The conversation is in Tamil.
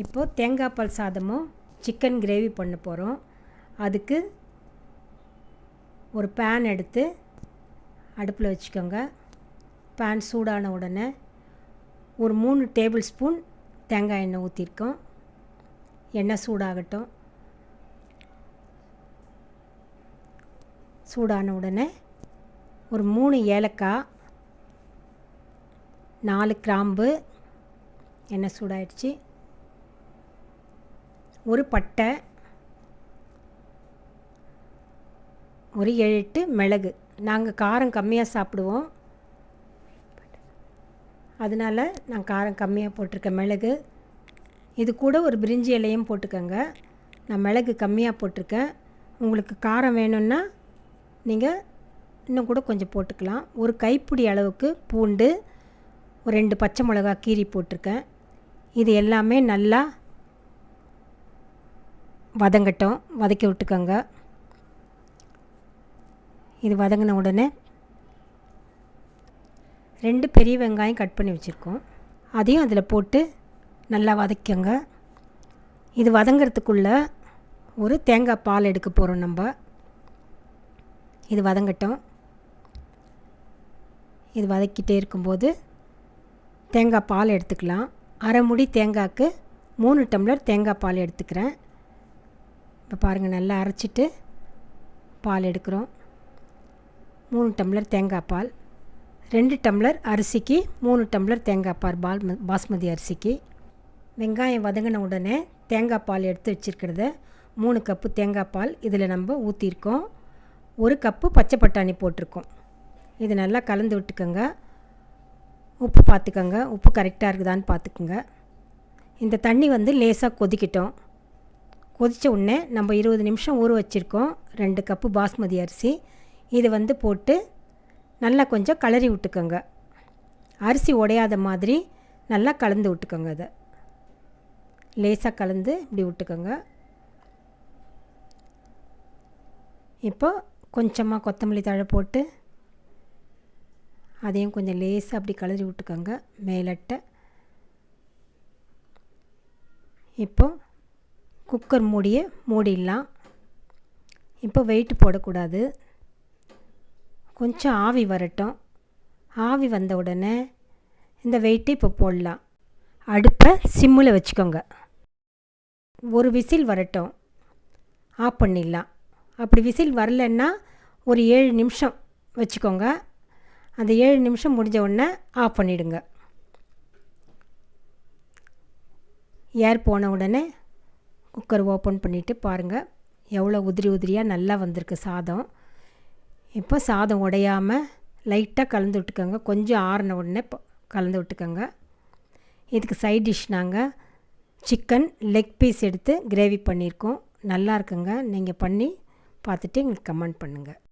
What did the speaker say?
இப்போது தேங்காய் பால் சாதமும் சிக்கன் கிரேவி பண்ண போகிறோம். அதுக்கு ஒரு பேன் எடுத்து அடுப்பில் வச்சுக்கோங்க. பேன் சூடான உடனே ஒரு 3 டேபிள் ஸ்பூன் தேங்காய் எண்ணெய் ஊற்றிருக்கோம். எண்ணெய் சூடாகட்டும். சூடான உடனே ஒரு 3 ஏலக்காய், 4 கிராம்பு, எண்ணெய் சூடாயிடுச்சு. ஒரு பட்டை, ஒரு 7-8 மிளகு. நாங்கள் காரம் கம்மியாக சாப்பிடுவோம், அதனால் நான் காரம் கம்மியாக போட்டிருக்கேன் மிளகு. இது கூட ஒரு பிரிஞ்சி இலையும் போட்டுக்கோங்க. நான் மிளகு கம்மியாக போட்டிருக்கேன். உங்களுக்கு காரம் வேணும்னா நீங்கள் இன்னும் கூட கொஞ்சம் போட்டுக்கலாம். ஒரு கைப்பிடி அளவுக்கு பூண்டு, ஒரு 2 பச்சை மிளகா கீரி போட்டிருக்கேன். இது எல்லாமே நல்லா வதங்கட்டும், வதக்கி விட்டுக்கோங்க. இது வதங்கின உடனே 2 பெரிய வெங்காயம் கட் பண்ணி வச்சுருக்கோம், அதையும் அதில் போட்டு நல்லா வதக்கிக்கோங்க. இது வதங்கிறதுக்குள்ளே ஒரு தேங்காய் பால் எடுக்க போகிறோம் நம்ம. இது வதங்கட்டும். இது வதக்கிட்டே இருக்கும்போது தேங்காய் பால் எடுத்துக்கலாம். அரை முடி தேங்காய்க்கு 3 டம்ளர் தேங்காய் பால் எடுத்துக்கிறேன். இப்போ பாருங்கள், நல்லா அரைச்சிட்டு பால் எடுக்கிறோம். 3 டம்ளர் தேங்காய் பால். 2 டம்ளர் அரிசிக்கு 3 டம்ளர் தேங்காய் பால் பாஸ்மதி அரிசிக்கு. வெங்காயம் வதங்கின உடனே தேங்காய் பால் எடுத்து வச்சுருக்கிறத 3 கப்பு தேங்காய் பால் இதில் நம்ம ஊற்றிருக்கோம். 1 கப்பு பச்சை பட்டாணி போட்டிருக்கோம். இது நல்லா கலந்து விட்டுக்கோங்க. உப்பு பார்த்துக்கோங்க, உப்பு கரெக்டாக இருக்குதான்னு பார்த்துக்குங்க. இந்த தண்ணி லேசாக கொதிக்கட்டும். கொதித்த உடனே நம்ம 20 நிமிஷம் ஊற வச்சுருக்கோம் 2 கப்பு பாஸ்மதி அரிசி. இது போட்டு நல்லா கொஞ்சம் கிளறி விட்டுக்கோங்க. அரிசி உடையாத மாதிரி நல்லா கலந்து விட்டுக்கோங்க. அதை லேசாக கலந்து இப்படி விட்டுக்கோங்க. இப்போ கொஞ்சமாக கொத்தமல்லி தழை போட்டு அதையும் கொஞ்சம் லேசாக அப்படி கிளறி விட்டுக்கோங்க மேலட்டை. இப்போ குக்கர் மூடிடலாம். இப்போ வெயிட் போடக்கூடாது, கொஞ்சம் ஆவி வரட்டும். ஆவி வந்த உடனே இந்த வெயிட்டு இப்போ போடலாம். அடுப்பை சிம்மில் வச்சுக்கோங்க. ஒரு விசில் வரட்டும், ஆஃப் பண்ணிடலாம். அப்படி விசில் வரலன்னா ஒரு 7 நிமிஷம் வச்சுக்கோங்க. அந்த 7 நிமிஷம் முடிஞ்ச உடனே ஆஃப் பண்ணிவிடுங்க. ஏர் போன உடனே குக்கர் ஓப்பன் பண்ணிவிட்டு பாருங்கள், எவ்வளோ உதிரி உதிரியாக நல்லா வந்திருக்கு சாதம். இப்போ சாதம் உடையாமல் லைட்டாக கலந்து விட்டுக்கோங்க. கொஞ்சம் ஆறின உடனே கலந்து விட்டுக்கோங்க. இதுக்கு சைட் டிஷ் நாங்கள் சிக்கன் லெக் பீஸ் எடுத்து கிரேவி பண்ணியிருக்கோம். நல்லா இருக்குங்க. நீங்கள் பண்ணி பார்த்துட்டு எங்களுக்கு கமெண்ட் பண்ணுங்கள்.